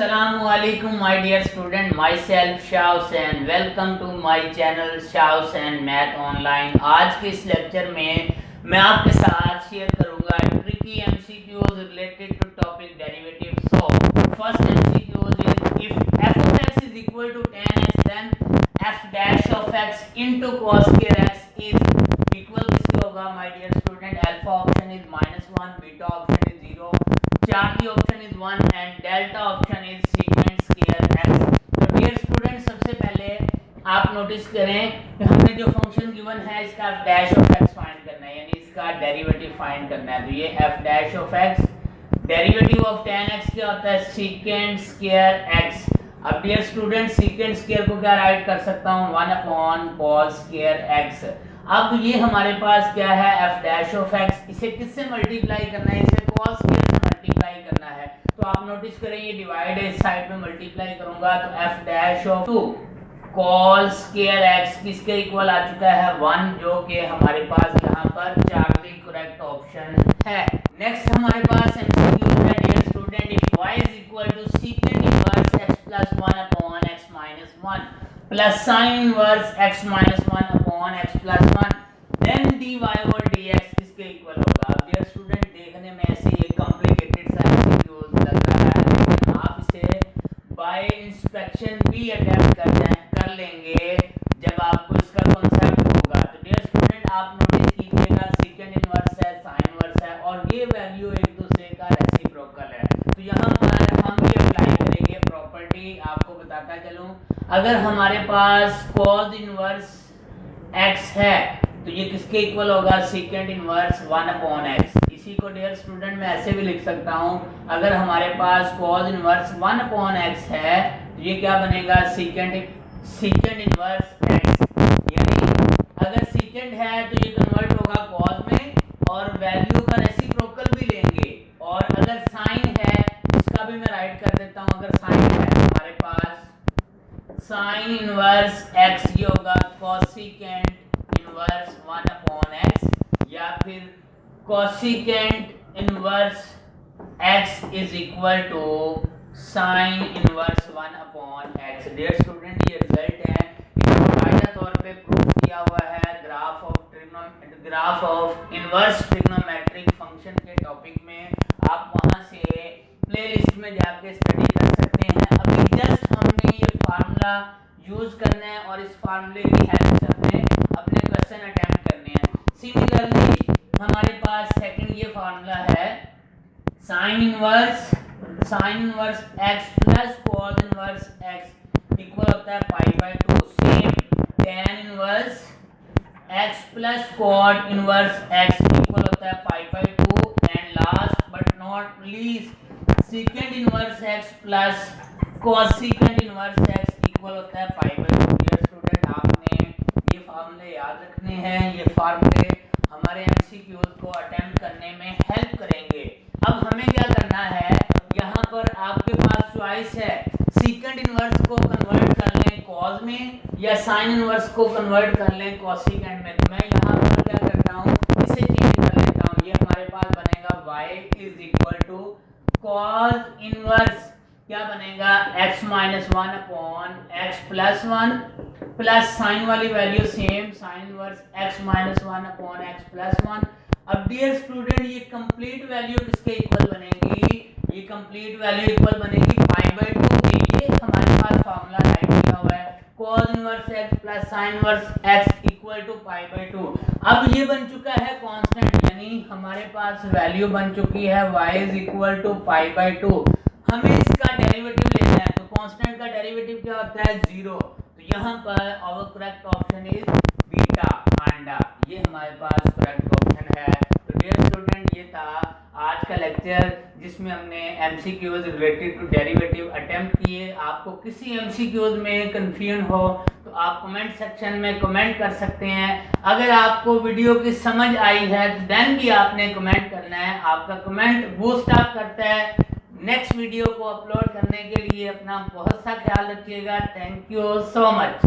Assalamu Alaikum my dear student, myself Shah Hussain. Welcome to my channel Shah Hussain Math Online. आज के इस lecture में मैं आपके साथ शेयर करूंगा tricky MCQs related to topic derivative. So first MCQ is if f of x is equal to tan x then f dash of x into cos square x is equal किसके होगा my dear student? Alpha option is -1, beta option is 0, Charlie option is 1 and delta option is secant square x. तो dear student सबसे पहले आप notice करें कि हमने जो फंक्शन गिवन है इसका f dash of x find करना है, यानी इसका डेरिवेटिव फाइंड करना है. तो ये f dash of x derivative of tan x क्या होता है? secant square x. अब डियर स्टूडेंट secant square को क्या राइट कर सकता हूँ? 1 अपॉन cos square x. अब ये हमारे पास क्या है? f dash of x. इसे किससे मल्टीप्लाई करना है? इसे cos square से मल्टीप्लाई करना है. तो आप नोटिस करें ये डिवाइड है, इस साइड में मल्टीप्लाई करूंगा तो f dash of 2 cos square x किसके इक्वल आ चुका है? 1, जो कि हमारे पास यहाँ पर चार्ली करेक्ट ऑप्शन है. नेक्स्ट हमारे पास MCQ है dear student, if y is equal to secant inverse x plus 1 upon x minus 1 plus sin inverse x minus 1 upon x plus 1 then dy over dx किसके equal होगा? अब dear student देखने में ऐसे ये कॉम्प्लिकेटेड सा MCQ लग रहा है, लेकिन आप इसे बाय इंस्पेक्शन भी अटेम्प्ट कर लेंगे जब आपको इसका कॉन्सेप्ट होगा. तो डियर स्टूडेंट आप नोटिस कीजिएगा सेकंड इनवर्स है, साइन इनवर्स है और ये वैल्यू एक दूसरे का रेसिप्रोकल है. तो यहाँ पर हम ये अप्लाई करेंगे प्रॉपर्टी, आपको बताता चलूं. अगर हमारे पास cos इनवर्स x है तो ये किसके इक्वल होगा? Second inverse 1 upon x. इसी को डियर स्टूडेंट मैं ऐसे भी लिख सकता हूं, अगर हमारे पास cos इनवर्स 1 अपॉन x है तो ये क्या बनेगा? Second inverse x. यानी अगर सेकंड है तो ये कन्वर्ट होगा cos में और वैल्यू का रेसिप्रोकल भी लेंगे. और अगर साइन है इसका भी मैं राइट कर देता हूं. अगर साइन है हमारे पास साइन इनवर्स x ये होगा कोसेकेंट इनवर्स 1 अपॉन x या फिर cosecant inverse x is equal to sine inverse 1 upon x. Dear student ये रिजल्ट है, इसको बाकायदा तौर पे प्रूफ किया हुआ है graph of inverse trigonometric function के टॉपिक में. आप वहां से प्लेलिस्ट में जाके स्टडी कर सकते हैं. अभी जस्ट हमने ये फार्मूला यूज करना है और इस फार्मूले की हेल्प से अपने क्वेश्चन अटेम्प्ट करने हैं. सिमिलरली हमारे पास सेकंड ये फार्मूला है sine inverse x plus cos inverse x equal होता है π/2. Same tan inverse x plus cot inverse x equal होता है π/2 and last but not least secant inverse x plus cosecant inverse x equal होता है π/2. Dear student आपने ये फार्मूले याद रखने हैं, ये फार्मूले हमारे MCQs को अटेम्प्ट करने में हेल्प करेंगे. अब हमें क्या करना है, यहाँ पर आपके पास चॉइस है सेकंड इनवर्स को कन्वर्ट कर लें cos में या साइन इनवर्स को कन्वर्ट कर लें कोसेकेंट में. तो मैं यहाँ पर क्या करता हूँ, इसे चेंज कर लेता हूँ. ये हमारे पास बनेगा y is equal to cos inverse क्या बनेगा? x minus 1 upon x plus 1 plus sine वाली value same sine inverse x minus 1 upon x plus 1. अब डियर स्टूडेंट ये कंप्लीट वैल्यू किसके इक्वल बनेगी? ये कंप्लीट वैल्यू इक्वल बनेगी π/2 के. ये हमारे पास फार्मूला राइट किया हुआ है cos inverse x plus sine inverse x equal to π/2. अब ये बन चुका है कांस्टेंट, यानी हमारे पास वैल्यू बन चुकी है y इज इक्वल टू π/2. हमें इसका डेरिवेटिव लेना है, तो कांस्टेंट का डेरिवेटिव क्या होता है? 0. तो यहाँ पर our correct option is beta आंडा. ये हमारे पास करेक्ट ऑप्शन है. तो डियर स्टूडेंट ये था आज का लेक्चर जिसमें हमने MCQs related to derivative attempt किए. आपको किसी MCQs में कंफ्यूजन हो तो आप कमेंट सेक्शन में कमेंट कर सकते हैं. अगर आपको वीडियो की समझ आई है तो देन भी आपने कमेंट करना है. आपका कमेंट बूस्ट अप करता है नेक्स्ट वीडियो को अपलोड करने के लिए. अपना बहुत सा ख्याल रखिएगा. Thank you so much.